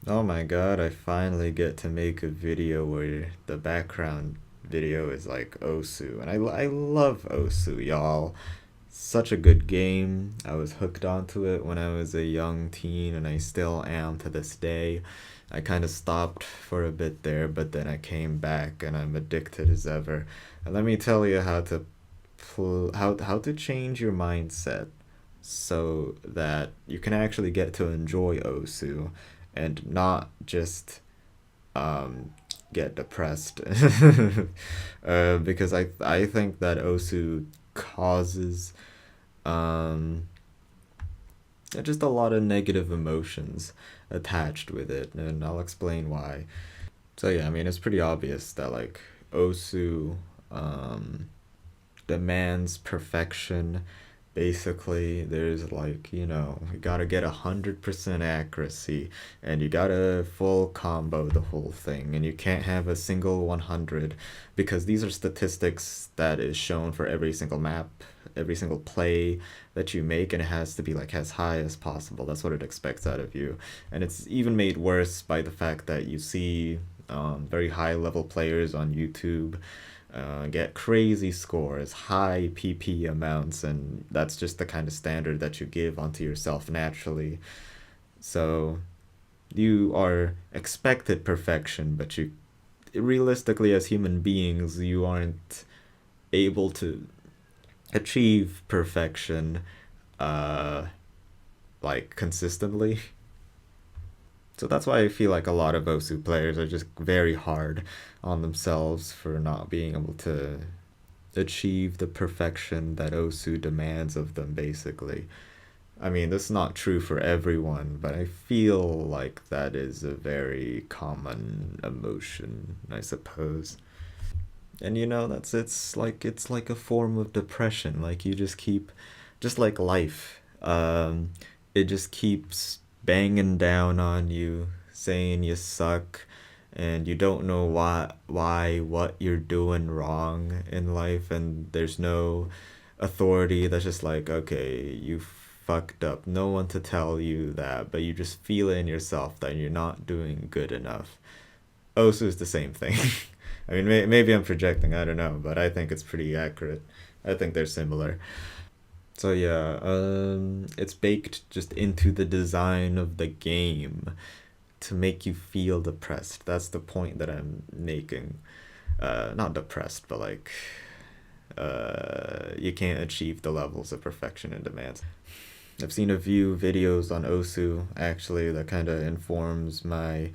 Oh my god, I finally get to make a video where the background video is like Osu. And I love Osu, y'all. Such a good game. I was hooked onto it when I was a young teen, and I still am to this day. I kind of stopped for a bit there, but then I came back and I'm addicted as ever. And let me tell you how to change your mindset so that you can actually get to enjoy Osu and not just um, get depressed. Because I think that Osu causes um, just a lot of negative emotions attached with it, and I'll explain why. So yeah, I mean it's pretty obvious that like Osu um, demands perfection. Basically, there's like, you gotta get 100% accuracy, and you gotta full combo the whole thing, and you can't have a single 100 because these are statistics that is shown for every single map, every single play that you make, and it has to be like as high as possible. That's what it expects out of you. And it's even made worse by the fact that you see very high level players on YouTube get crazy scores, high PP amounts, and that's just the kind of standard that you give onto yourself naturally. So you are expected perfection, but you realistically, as human beings, you aren't able to achieve perfection uh, like consistently. So that's why I feel like a lot of Osu players are just very hard on themselves for not being able to achieve the perfection that Osu demands of them, basically. I mean, that's not true for everyone, but I feel like that is a very common emotion, I suppose. And that's it's like a form of depression. Like you just keep, just like life. It just keeps banging down on you, saying you suck, and you don't know what you're doing wrong in life, and there's no authority that's just like, okay, you fucked up. No one to tell you that, but you just feel it in yourself that you're not doing good enough. Osu is the same thing. I mean, maybe I'm projecting, I don't know, but I think it's pretty accurate. I think they're similar. So yeah, it's baked just into the design of the game to make you feel depressed. That's the point that I'm making. Not depressed, but like you can't achieve the levels of perfection it demands. I've seen a few videos on Osu actually that kind of informs my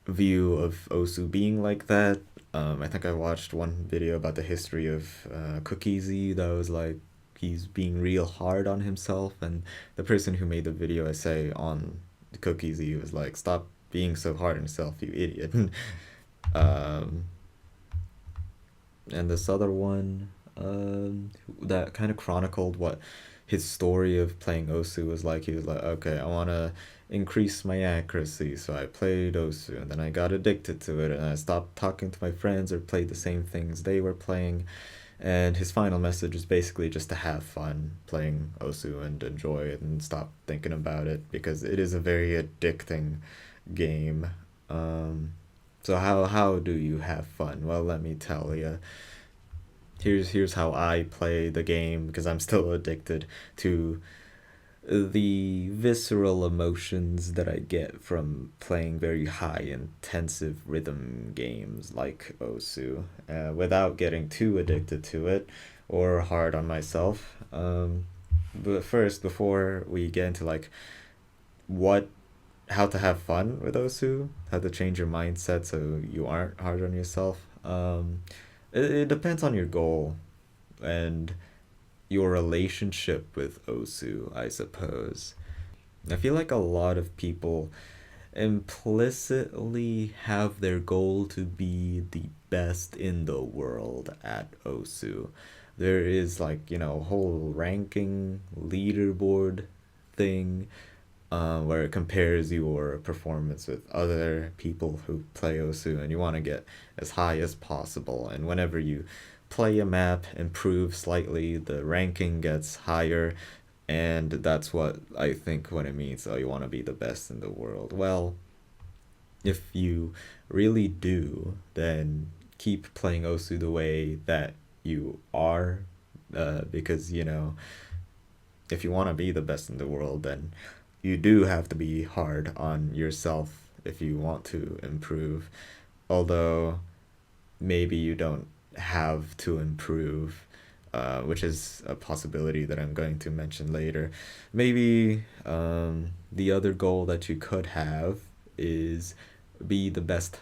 view of Osu being like that. I think I watched one video about the history of Cookiesy that was like he's being real hard on himself, and the person who made the video I say on Cookiesy was like, "Stop being so hard on yourself, you idiot." um, and this other one that kind of chronicled what his story of playing Osu was like. He was like, okay, I want to increase my accuracy, so I played Osu, and then I got addicted to it, and I stopped talking to my friends or played the same things they were playing. And his final message is basically just to have fun playing Osu and enjoy it and stop thinking about it because it is a very addicting game. Um, so how do you have fun? Well, let me tell you. Here's how I play the game because I'm still addicted to the visceral emotions that I get from playing very high intensive rhythm games like Osu, without getting too addicted to it or hard on myself. But first, before we get into like what how to have fun with Osu, how to change your mindset so you aren't hard on yourself. It depends on your goal and your relationship with Osu, I suppose. I feel like a lot of people implicitly have their goal to be the best in the world at Osu. There is like, a whole ranking leaderboard thing where it compares your performance with other people who play Osu, and you want to get as high as possible. And whenever you play a map, improve slightly, the ranking gets higher, and that's what I think when it means, oh, you want to be the best in the world. Well, if you really do, then keep playing Osu the way that you are, because if you want to be the best in the world, then you do have to be hard on yourself if you want to improve. Although maybe you don't have to improve, which is a possibility that I'm going to mention later. Maybe the other goal that you could have is be the best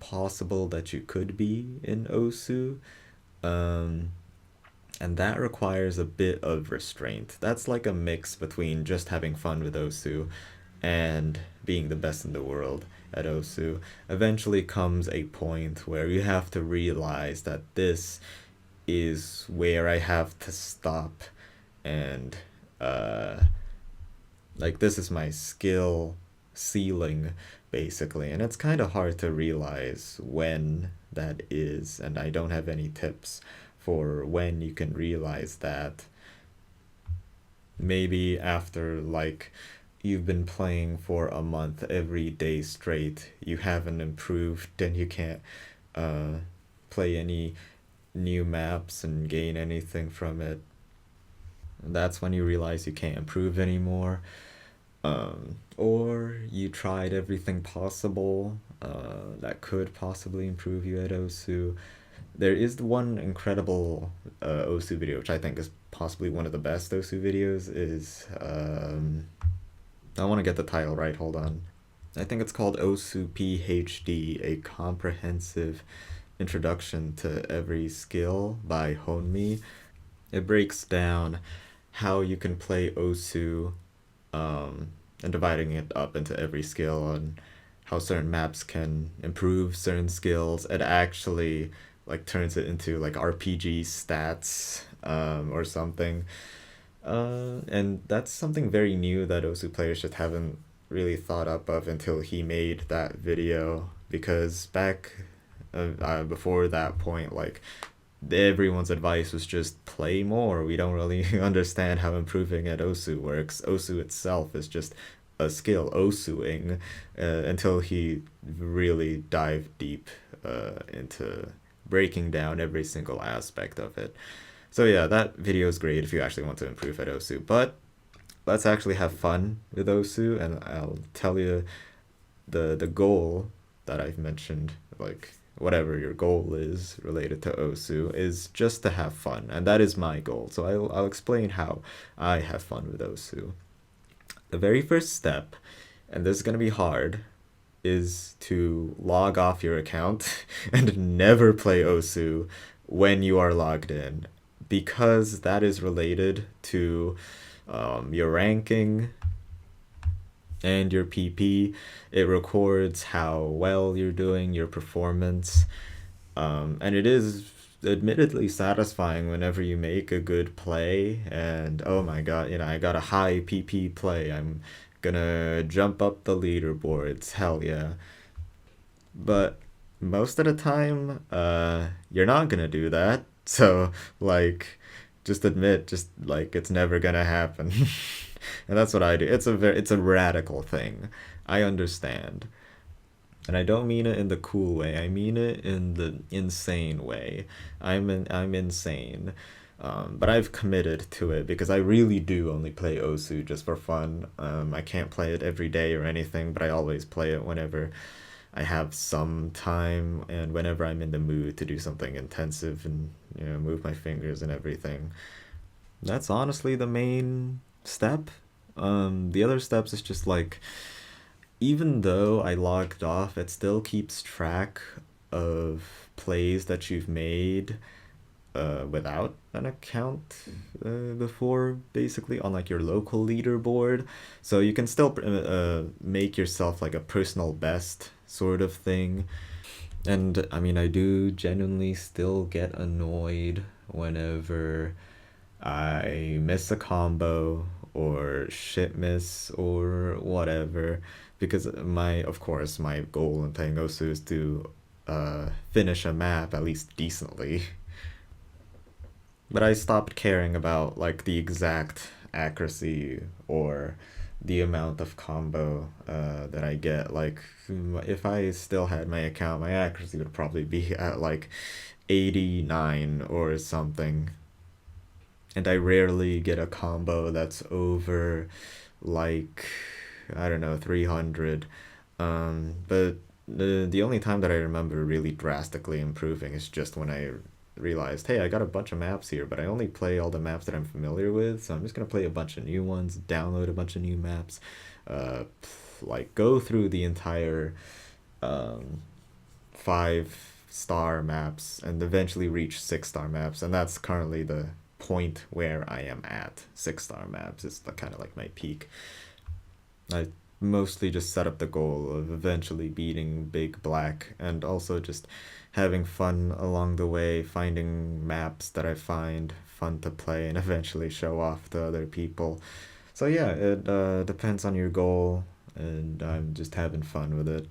possible that you could be in Osu. Um, and that requires a bit of restraint. That's like a mix between just having fun with Osu and being the best in the world at Osu. Eventually comes a point where you have to realize that this is where I have to stop, and uh, like this is my skill ceiling basically, and it's kind of hard to realize when that is, and I don't have any tips for when you can realize that. Maybe after like you've been playing for a month every day straight, you haven't improved, and you can't uh, play any new maps and gain anything from it. That's when you realize you can't improve anymore. Or you tried everything possible that could possibly improve you at Osu. There is the one incredible Osu video, which I think is possibly one of the best Osu videos. Is I want to get the title right. Hold on. I think it's called Osu PhD, a comprehensive introduction to every skill by Honmi. It breaks down how you can play Osu, and dividing it up into every skill, and how certain maps can improve certain skills. It actually like turns it into like RPG stats, or something. And that's something very new that Osu players just haven't really thought up of until he made that video. Because back before that point, like everyone's advice was just play more. We don't really understand how improving at Osu works. Osu itself is just a skill, Osuing, until he really dived deep into breaking down every single aspect of it. So yeah, that video is great if you actually want to improve at Osu. But let's actually have fun with Osu, and I'll tell you the goal that I've mentioned, like whatever your goal is related to Osu, is just to have fun, and that is my goal. So I'll explain how I have fun with Osu. The very first step, and this is gonna be hard, is to log off your account and never play Osu when you are logged in, because that is related to your ranking and your PP. It records how well you're doing, your performance, and it is admittedly satisfying whenever you make a good play and oh my god, I got a high PP play. I'm gonna jump up the leaderboards. Hell yeah. But most of the time, you're not gonna do that. So, like, just admit, just like it's never gonna happen. And that's what I do. It's a radical thing. I understand. And I don't mean it in the cool way. I mean it in the insane way. I'm insane. But I've committed to it because I really do only play Osu just for fun. I can't play it every day or anything, but I always play it whenever I have some time and whenever I'm in the mood to do something intensive and move my fingers and everything. That's honestly the main step. The other steps is just like, even though I logged off, it still keeps track of plays that you've made without an account before, basically on like your local leaderboard. So you can still make yourself like a personal best sort of thing. And I mean, I do genuinely still get annoyed whenever I miss a combo or shit miss or whatever, because of course, my goal in playing Osu is to finish a map at least decently. But I stopped caring about like the exact accuracy or the amount of combo that I get. Like, if I still had my account, my accuracy would probably be at like 89 or something. And I rarely get a combo that's over like, I don't know, 300. But the only time that I remember really drastically improving is just when I realized, hey, I got a bunch of maps here, but I only play all the maps that I'm familiar with, so I'm just gonna play a bunch of new ones, download a bunch of new maps, uh, like go through the entire um, 5-star maps and eventually reach 6-star maps, and that's currently the point where I am at. 6-star maps is the kind of like my peak. I mostly just set up the goal of eventually beating Big Black and also just having fun along the way, finding maps that I find fun to play and eventually show off to other people. So yeah, it depends on your goal, and I'm just having fun with it.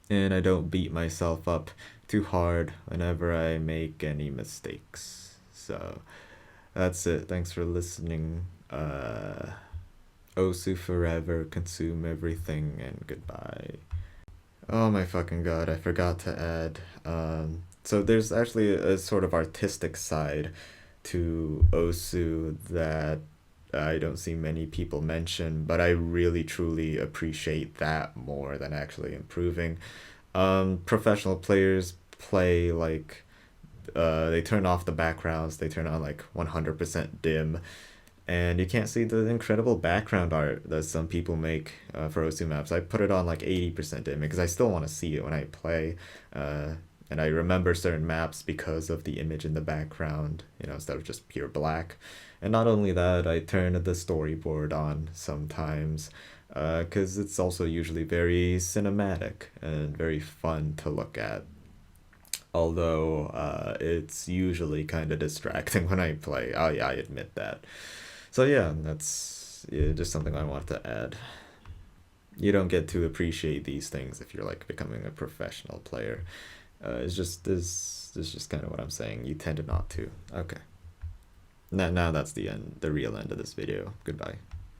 And I don't beat myself up too hard whenever I make any mistakes. So that's it. Thanks for listening. Osu forever, consume everything, and goodbye. Oh my fucking god, I forgot to add. So there's actually a sort of artistic side to Osu that I don't see many people mention, but I really truly appreciate that more than actually improving. Professional players play like they turn off the backgrounds, they turn on like 100% dim, and you can't see the incredible background art that some people make for OSU maps. I put it on like 80% dim because I still want to see it when I play. Uh, and I remember certain maps because of the image in the background, instead of just pure black. And not only that, I turn the storyboard on sometimes because it's also usually very cinematic and very fun to look at. Although it's usually kind of distracting when I play. I admit that. So yeah, that's just something I want to add. You don't get to appreciate these things if you're like becoming a professional player. It's just this is just kind of what I'm saying. You tend to not to. Okay. Now that's the end, the real end of this video. Goodbye.